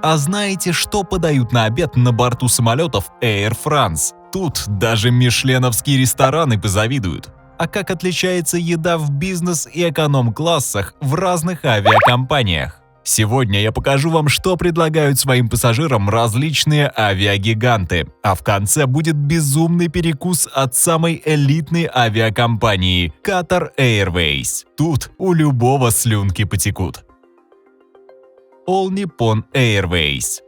А знаете, что подают на обед на борту самолетов Air France? Тут даже мишленовские рестораны позавидуют. А как отличается еда в бизнес- и эконом-классах в разных авиакомпаниях? Сегодня я покажу вам, что предлагают своим пассажирам различные авиагиганты. А в конце будет безумный перекус от самой элитной авиакомпании – Qatar Airways. Тут у любого слюнки потекут. All Nippon Airways.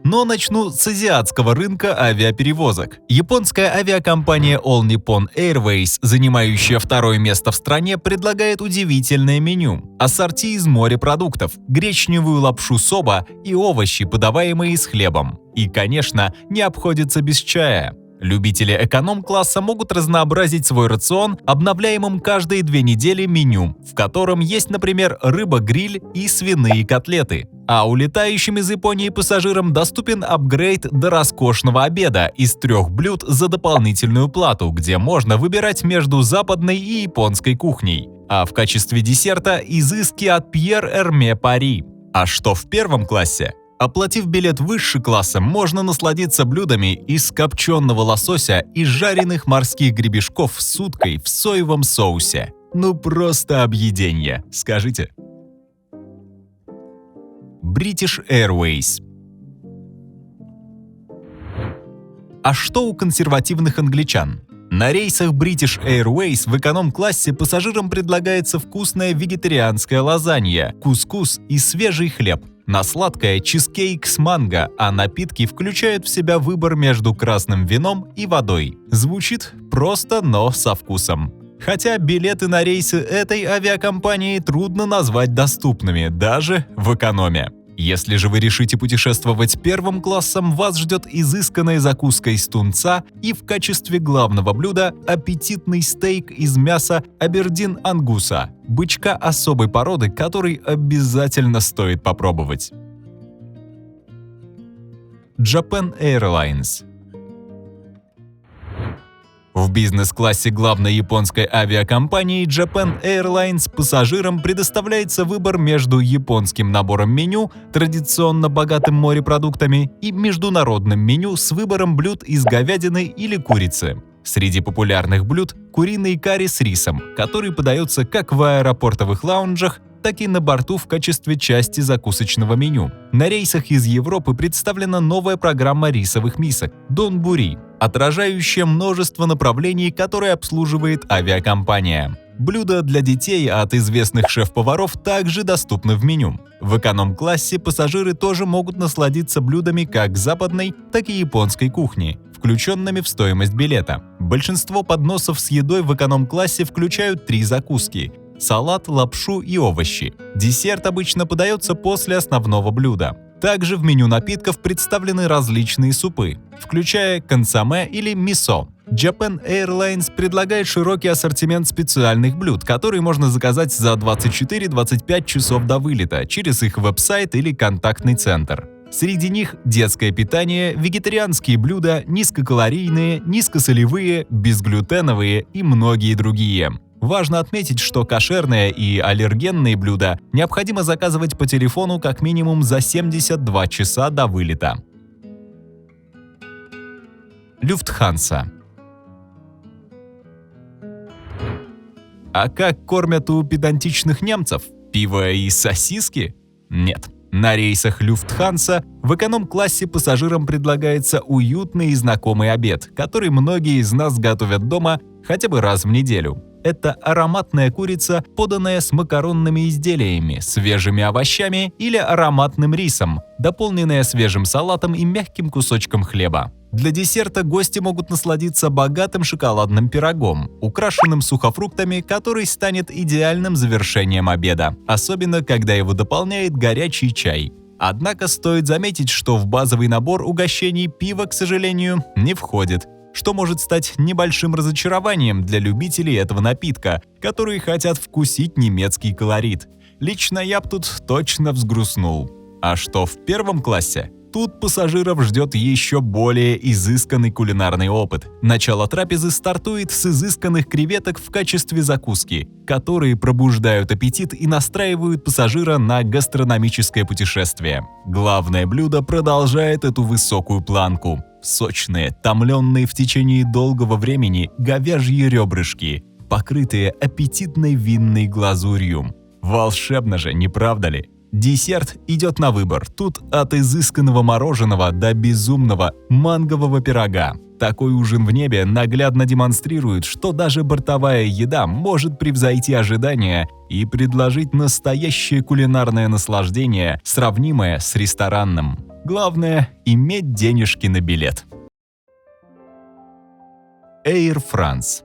Но начну с азиатского рынка авиаперевозок. Японская авиакомпания All Nippon Airways, занимающая второе место в стране, предлагает удивительное меню. Ассорти из морепродуктов, гречневую лапшу соба и овощи, подаваемые с хлебом. И, конечно, не обходится без чая. Любители эконом-класса могут разнообразить свой рацион обновляемым каждые 2 недели меню, в котором есть, например, рыба-гриль и свиные котлеты. А улетающим из Японии пассажирам доступен апгрейд до роскошного обеда из 3 блюд за дополнительную плату, где можно выбирать между западной и японской кухней. А в качестве десерта изыски от Пьер Эрме Пари. А что в первом классе? Оплатив билет выше класса, можно насладиться блюдами из копченого лосося и жареных морских гребешков с уткой в соевом соусе. Ну просто объеденье, скажите. British Airways. А что у консервативных англичан? На рейсах British Airways в эконом-классе пассажирам предлагается вкусная вегетарианская лазанья, кускус и свежий хлеб. На сладкое – чизкейк с манго, а напитки включают в себя выбор между красным вином и водой. Звучит просто, но со вкусом. Хотя билеты на рейсы этой авиакомпании трудно назвать доступными, даже в экономе. Если же вы решите путешествовать первым классом, вас ждет изысканная закуска из тунца и в качестве главного блюда аппетитный стейк из мяса абердин-ангуса, бычка особой породы, который обязательно стоит попробовать. Japan Airlines. В бизнес-классе главной японской авиакомпании Japan Airlines пассажирам предоставляется выбор между японским набором меню, традиционно богатым морепродуктами, и международным меню с выбором блюд из говядины или курицы. Среди популярных блюд – куриный карри с рисом, который подается как в аэропортовых лаунжах, так и на борту в качестве части закусочного меню. На рейсах из Европы представлена новая программа рисовых мисок – донбури, отражающая множество направлений, которые обслуживает авиакомпания. Блюда для детей от известных шеф-поваров также доступны в меню. В эконом-классе пассажиры тоже могут насладиться блюдами как западной, так и японской кухни, включенными в стоимость билета. Большинство подносов с едой в эконом-классе включают 3 закуски – салат, лапшу и овощи. Десерт обычно подается после основного блюда. Также в меню напитков представлены различные супы, включая консоме или мисо. Japan Airlines предлагает широкий ассортимент специальных блюд, которые можно заказать за 24-25 часов до вылета через их веб-сайт или контактный центр. Среди них детское питание, вегетарианские блюда, низкокалорийные, низкосолевые, безглютеновые и многие другие. Важно отметить, что кошерные и аллергенные блюда необходимо заказывать по телефону как минимум за 72 часа до вылета. Люфтханса. А как кормят у педантичных немцев? Пиво и сосиски? Нет. На рейсах Люфтханса в эконом-классе пассажирам предлагается уютный и знакомый обед, который многие из нас готовят дома хотя бы раз в неделю. Это ароматная курица, поданная с макаронными изделиями, свежими овощами или ароматным рисом, дополненная свежим салатом и мягким кусочком хлеба. Для десерта гости могут насладиться богатым шоколадным пирогом, украшенным сухофруктами, который станет идеальным завершением обеда, особенно когда его дополняет горячий чай. Однако стоит заметить, что в базовый набор угощений пиво, к сожалению, не входит, что может стать небольшим разочарованием для любителей этого напитка, которые хотят вкусить немецкий колорит. Лично я б тут точно взгрустнул. А что в первом классе? Тут пассажиров ждет еще более изысканный кулинарный опыт. Начало трапезы стартует с изысканных креветок в качестве закуски, которые пробуждают аппетит и настраивают пассажира на гастрономическое путешествие. Главное блюдо продолжает эту высокую планку. Сочные, томленные в течение долгого времени говяжьи ребрышки, покрытые аппетитной винной глазурью. Волшебно же, не правда ли? Десерт идет на выбор. Тут от изысканного мороженого до безумного мангового пирога. Такой ужин в небе наглядно демонстрирует, что даже бортовая еда может превзойти ожидания и предложить настоящее кулинарное наслаждение, сравнимое с ресторанным. Главное – иметь денежки на билет. Air France.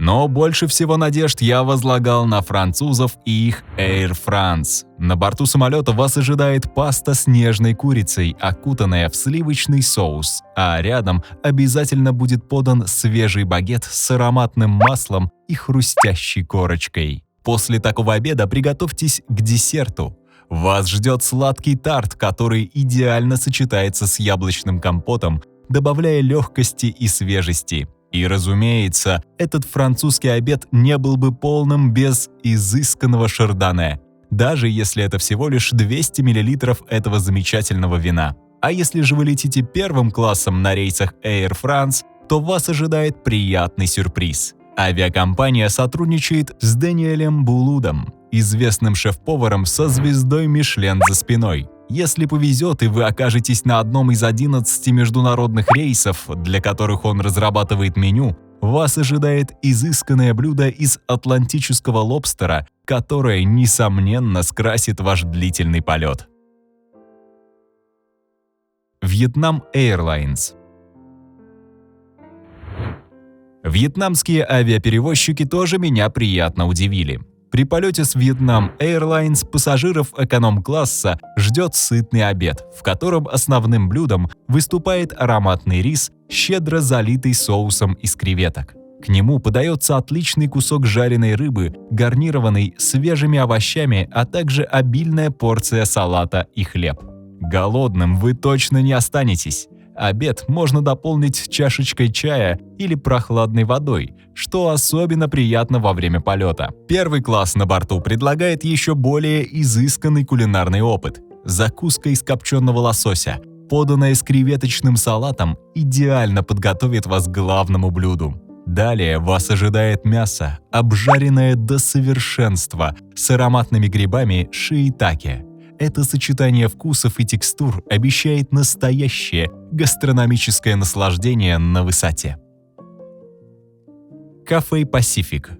Но больше всего надежд я возлагал на французов и их Air France. На борту самолета вас ожидает паста с нежной курицей, окутанная в сливочный соус, а рядом обязательно будет подан свежий багет с ароматным маслом и хрустящей корочкой. После такого обеда приготовьтесь к десерту. Вас ждет сладкий тарт, который идеально сочетается с яблочным компотом, добавляя легкости и свежести. И, разумеется, этот французский обед не был бы полным без изысканного шардоне, даже если это всего лишь 200 мл этого замечательного вина. А если же вы летите первым классом на рейсах Air France, то вас ожидает приятный сюрприз. Авиакомпания сотрудничает с Дэниелем Булудом, известным шеф-поваром со звездой Мишлен за спиной. Если повезет и вы окажетесь на одном из 11 международных рейсов, для которых он разрабатывает меню, вас ожидает изысканное блюдо из атлантического лобстера, которое, несомненно, скрасит ваш длительный полет. Vietnam Airlines. Вьетнамские авиаперевозчики тоже меня приятно удивили. При полете с Vietnam Airlines пассажиров эконом-класса ждет сытный обед, в котором основным блюдом выступает ароматный рис, щедро залитый соусом из креветок. К нему подается отличный кусок жареной рыбы, гарнированный свежими овощами, а также обильная порция салата и хлеб. Голодным вы точно не останетесь. Обед можно дополнить чашечкой чая или прохладной водой, что особенно приятно во время полета. Первый класс на борту предлагает еще более изысканный кулинарный опыт. Закуска из копченого лосося, поданная с креветочным салатом, идеально подготовит вас к главному блюду. Далее вас ожидает мясо, обжаренное до совершенства, с ароматными грибами шиитаке. Это сочетание вкусов и текстур обещает настоящее гастрономическое наслаждение на высоте. Cathay Pacific.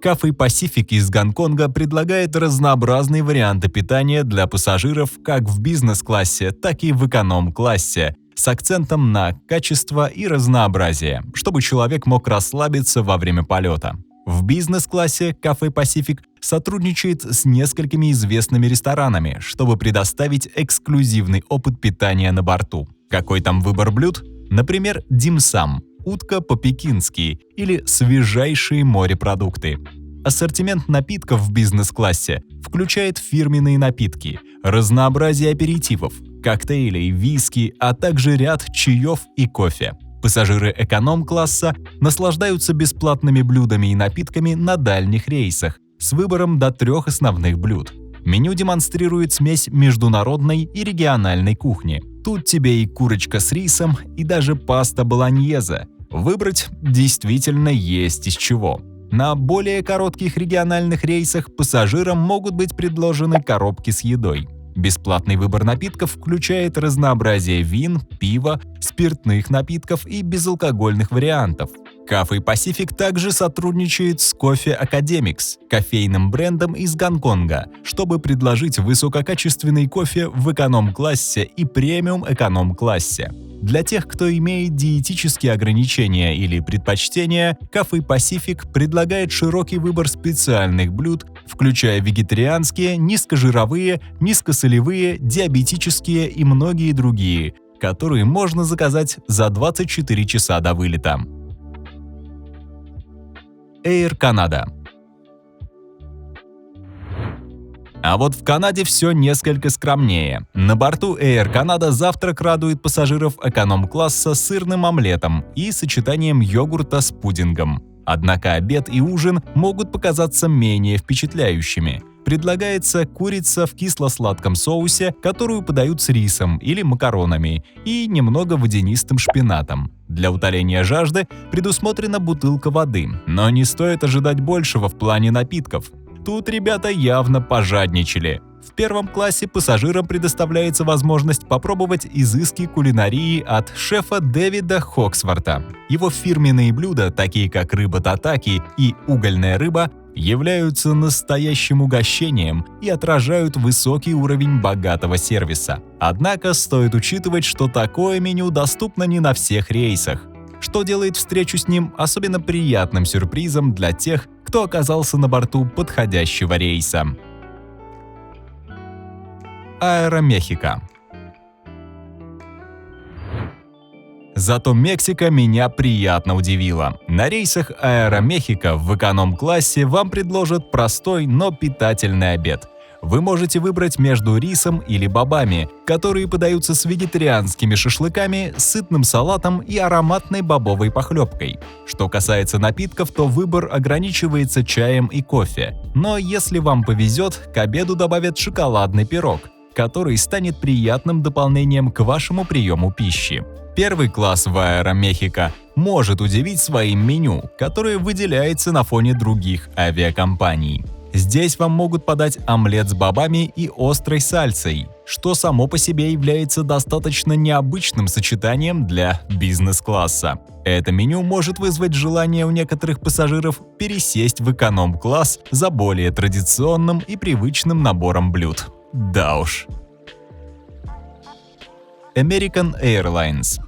Cathay Pacific из Гонконга предлагает разнообразные варианты питания для пассажиров как в бизнес-классе, так и в эконом-классе, с акцентом на качество и разнообразие, чтобы человек мог расслабиться во время полета. В бизнес-классе Cathay Pacific сотрудничает с несколькими известными ресторанами, чтобы предоставить эксклюзивный опыт питания на борту. Какой там выбор блюд? Например, дим-сам, утка по-пекински или свежайшие морепродукты. Ассортимент напитков в бизнес-классе включает фирменные напитки, разнообразие аперитивов, коктейлей, виски, а также ряд чаев и кофе. Пассажиры эконом-класса наслаждаются бесплатными блюдами и напитками на дальних рейсах с выбором до 3 основных блюд. Меню демонстрирует смесь международной и региональной кухни. Тут тебе и курочка с рисом, и даже паста болоньезе. Выбрать действительно есть из чего. На более коротких региональных рейсах пассажирам могут быть предложены коробки с едой. Бесплатный выбор напитков включает разнообразие вин, пива, спиртных напитков и безалкогольных вариантов. Cathay Pacific также сотрудничает с Coffee Academics, кофейным брендом из Гонконга, чтобы предложить высококачественный кофе в эконом-классе и премиум-эконом-классе. Для тех, кто имеет диетические ограничения или предпочтения, Cathay Pacific предлагает широкий выбор специальных блюд, включая вегетарианские, низкожировые, низкосолевые, диабетические и многие другие, которые можно заказать за 24 часа до вылета. Air Canada. А вот в Канаде все несколько скромнее. На борту Air Canada завтрак радует пассажиров эконом-класса сырным омлетом и сочетанием йогурта с пудингом. Однако обед и ужин могут показаться менее впечатляющими. Предлагается курица в кисло-сладком соусе, которую подают с рисом или макаронами, и немного водянистым шпинатом. Для утоления жажды предусмотрена бутылка воды, но не стоит ожидать большего в плане напитков. Тут ребята явно пожадничали. В первом классе пассажирам предоставляется возможность попробовать изыски кулинарии от шефа Дэвида Хоксворта. Его фирменные блюда, такие как рыба татаки и угольная рыба, являются настоящим угощением и отражают высокий уровень богатого сервиса. Однако стоит учитывать, что такое меню доступно не на всех рейсах, что делает встречу с ним особенно приятным сюрпризом для тех, кто оказался на борту подходящего рейса. Аэромехико. Зато Мексика меня приятно удивила. На рейсах Аэромехико в эконом-классе вам предложат простой, но питательный обед. Вы можете выбрать между рисом или бобами, которые подаются с вегетарианскими шашлыками, сытным салатом и ароматной бобовой похлебкой. Что касается напитков, то выбор ограничивается чаем и кофе. Но если вам повезет, к обеду добавят шоколадный пирог, который станет приятным дополнением к вашему приему пищи. Первый класс в Аэромехико может удивить своим меню, которое выделяется на фоне других авиакомпаний. Здесь вам могут подать омлет с бобами и острой сальсой, что само по себе является достаточно необычным сочетанием для бизнес-класса. Это меню может вызвать желание у некоторых пассажиров пересесть в эконом-класс за более традиционным и привычным набором блюд. Да уж. American Airlines.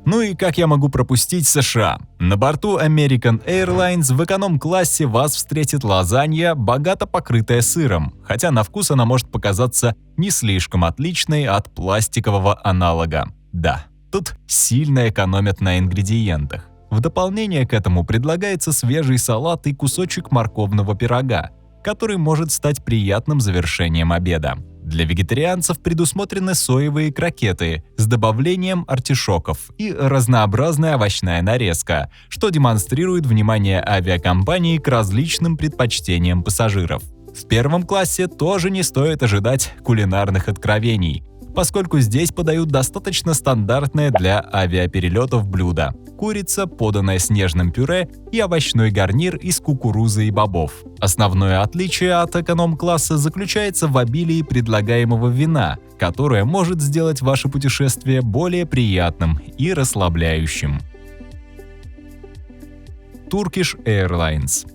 Ну и как я могу пропустить США? На борту American Airlines в эконом-классе вас встретит лазанья, богато покрытая сыром, хотя на вкус она может показаться не слишком отличной от пластикового аналога. Да, тут сильно экономят на ингредиентах. В дополнение к этому предлагается свежий салат и кусочек морковного пирога, который может стать приятным завершением обеда. Для вегетарианцев предусмотрены соевые крокеты с добавлением артишоков и разнообразная овощная нарезка, что демонстрирует внимание авиакомпании к различным предпочтениям пассажиров. В первом классе тоже не стоит ожидать кулинарных откровений, поскольку здесь подают достаточно стандартное для авиаперелетов блюдо – курица, поданная с нежным пюре, и овощной гарнир из кукурузы и бобов. Основное отличие от эконом-класса заключается в обилии предлагаемого вина, которое может сделать ваше путешествие более приятным и расслабляющим. Turkish Airlines.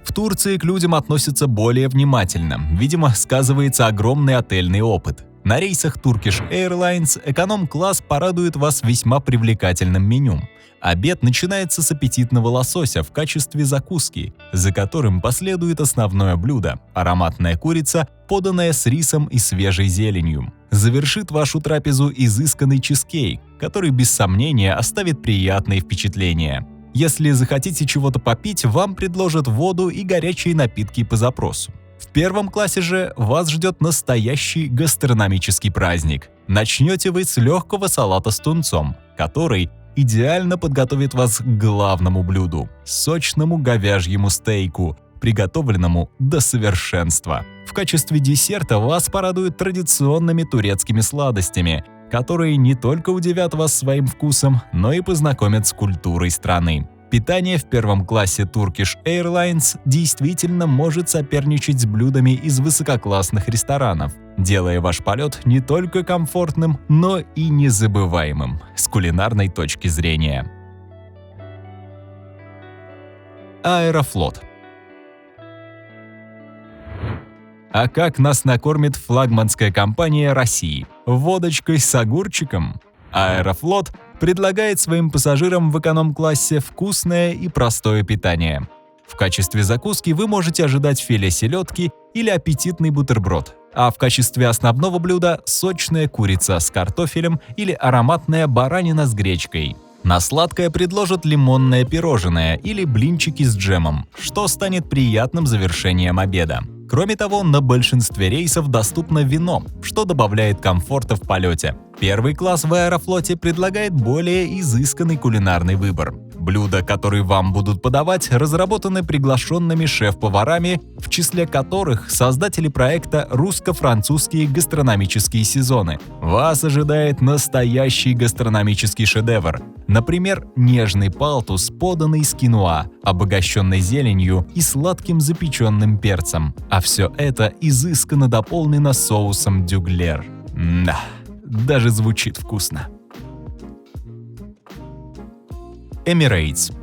В Турции к людям относятся более внимательно, видимо, сказывается огромный отельный опыт. На рейсах Turkish Airlines эконом-класс порадует вас весьма привлекательным меню. Обед начинается с аппетитного лосося в качестве закуски, за которым последует основное блюдо – ароматная курица, поданная с рисом и свежей зеленью. Завершит вашу трапезу изысканный чизкейк, который без сомнения оставит приятные впечатления. Если захотите чего-то попить, вам предложат воду и горячие напитки по запросу. В первом классе же вас ждет настоящий гастрономический праздник. Начнете вы с легкого салата с тунцом, который идеально подготовит вас к главному блюду – сочному говяжьему стейку, приготовленному до совершенства. В качестве десерта вас порадуют традиционными турецкими сладостями, которые не только удивят вас своим вкусом, но и познакомят с культурой страны. Питание в первом классе Turkish Airlines действительно может соперничать с блюдами из высококлассных ресторанов, делая ваш полет не только комфортным, но и незабываемым с кулинарной точки зрения. Аэрофлот. А как нас накормит флагманская компания России? Водочкой с огурчиком? Аэрофлот предлагает своим пассажирам в эконом-классе вкусное и простое питание. В качестве закуски вы можете ожидать филе селедки или аппетитный бутерброд, а в качестве основного блюда – сочная курица с картофелем или ароматная баранина с гречкой. На сладкое предложат лимонное пирожное или блинчики с джемом, что станет приятным завершением обеда. Кроме того, на большинстве рейсов доступно вино, что добавляет комфорта в полете. Первый класс в Аэрофлоте предлагает более изысканный кулинарный выбор. Блюда, которые вам будут подавать, разработаны приглашенными шеф-поварами, в числе которых создатели проекта «Русско-французские гастрономические сезоны». Вас ожидает настоящий гастрономический шедевр. Например, нежный палтус, поданный с киноа, обогащенной зеленью и сладким запеченным перцем. А все это изысканно дополнено соусом дюглер. Да, даже звучит вкусно. Emirates.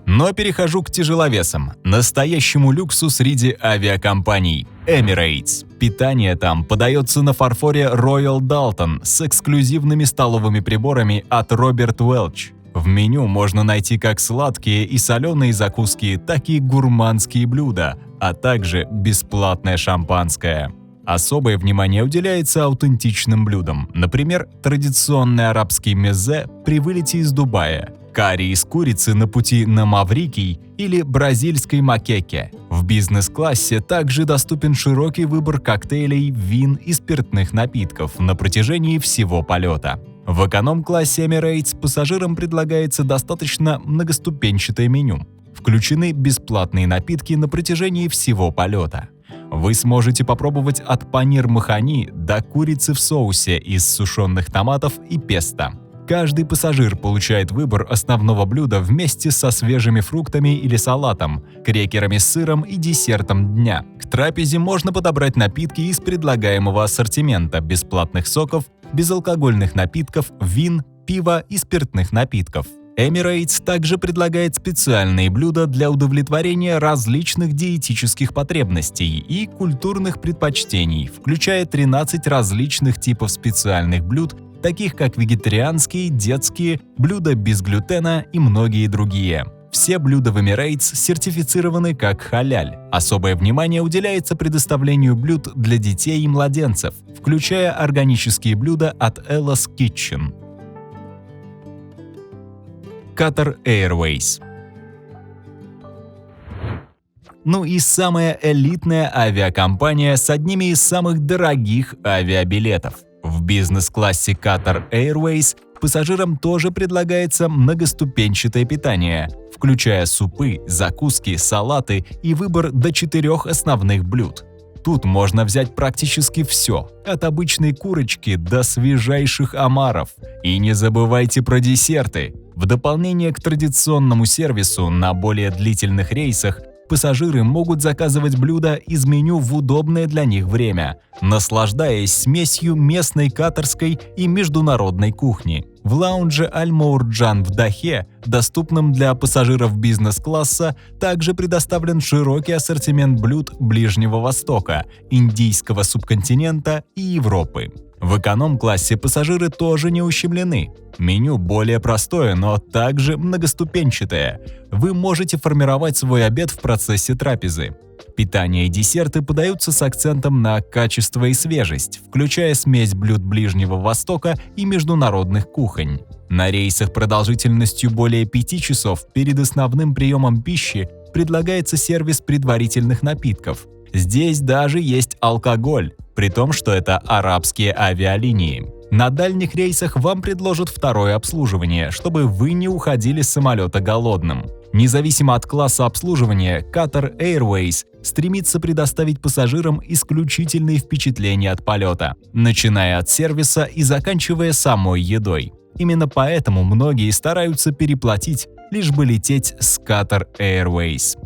Но перехожу к тяжеловесам, настоящему люксу среди авиакомпаний. Emirates. Питание там подается на фарфоре Royal Doulton с эксклюзивными столовыми приборами от Роберт Уэлч. В меню можно найти как сладкие и соленые закуски, так и гурманские блюда, а также бесплатное шампанское. Особое внимание уделяется аутентичным блюдам, например, традиционный арабский мезе при вылете из Дубая, карри из курицы на пути на Маврикий или бразильской макеке. В бизнес-классе также доступен широкий выбор коктейлей, вин и спиртных напитков на протяжении всего полета. В эконом-классе Emirates пассажирам предлагается достаточно многоступенчатое меню. Включены бесплатные напитки на протяжении всего полета. Вы сможете попробовать от панир махани до курицы в соусе из сушеных томатов и песто. Каждый пассажир получает выбор основного блюда вместе со свежими фруктами или салатом, крекерами с сыром и десертом дня. К трапезе можно подобрать напитки из предлагаемого ассортимента бесплатных соков, безалкогольных напитков, вин, пива и спиртных напитков. Emirates также предлагает специальные блюда для удовлетворения различных диетических потребностей и культурных предпочтений, включая 13 различных типов специальных блюд, таких как вегетарианские, детские, блюда без глютена и многие другие. Все блюда в Emirates сертифицированы как халяль. Особое внимание уделяется предоставлению блюд для детей и младенцев, включая органические блюда от Ella's Kitchen. Qatar Airways. Ну и самая элитная авиакомпания с одними из самых дорогих авиабилетов. В бизнес-классе Qatar Airways пассажирам тоже предлагается многоступенчатое питание, включая супы, закуски, салаты и выбор до 4 основных блюд. Тут можно взять практически все, от обычной курочки до свежайших омаров. И не забывайте про десерты. В дополнение к традиционному сервису на более длительных рейсах пассажиры могут заказывать блюда из меню в удобное для них время, наслаждаясь смесью местной катарской и международной кухни. В лаунже Аль-Моурджан в Дахе, доступном для пассажиров бизнес-класса, также предоставлен широкий ассортимент блюд Ближнего Востока, Индийского субконтинента и Европы. В эконом-классе пассажиры тоже не ущемлены. Меню более простое, но также многоступенчатое. Вы можете формировать свой обед в процессе трапезы. Питание и десерты подаются с акцентом на качество и свежесть, включая смесь блюд Ближнего Востока и международных кухонь. На рейсах продолжительностью более 5 часов перед основным приемом пищи предлагается сервис предварительных напитков. Здесь даже есть алкоголь, при том, что это арабские авиалинии. На дальних рейсах вам предложат второе обслуживание, чтобы вы не уходили с самолета голодным. Независимо от класса обслуживания, Qatar Airways стремится предоставить пассажирам исключительные впечатления от полета, начиная от сервиса и заканчивая самой едой. Именно поэтому многие стараются переплатить, лишь бы лететь с Qatar Airways.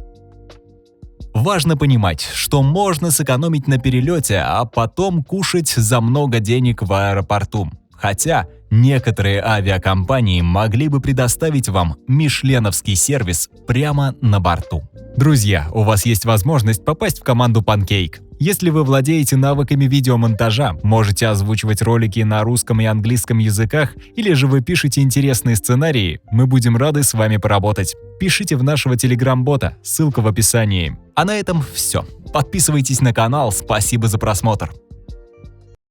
Важно понимать, что можно сэкономить на перелете, а потом кушать за много денег в аэропорту. Хотя некоторые авиакомпании могли бы предоставить вам мишленовский сервис прямо на борту. Друзья, у вас есть возможность попасть в команду Pancake. Если вы владеете навыками видеомонтажа, можете озвучивать ролики на русском и английском языках, или же вы пишете интересные сценарии, мы будем рады с вами поработать. Пишите в нашего телеграм-бота, ссылка в описании. А на этом все. Подписывайтесь на канал, спасибо за просмотр.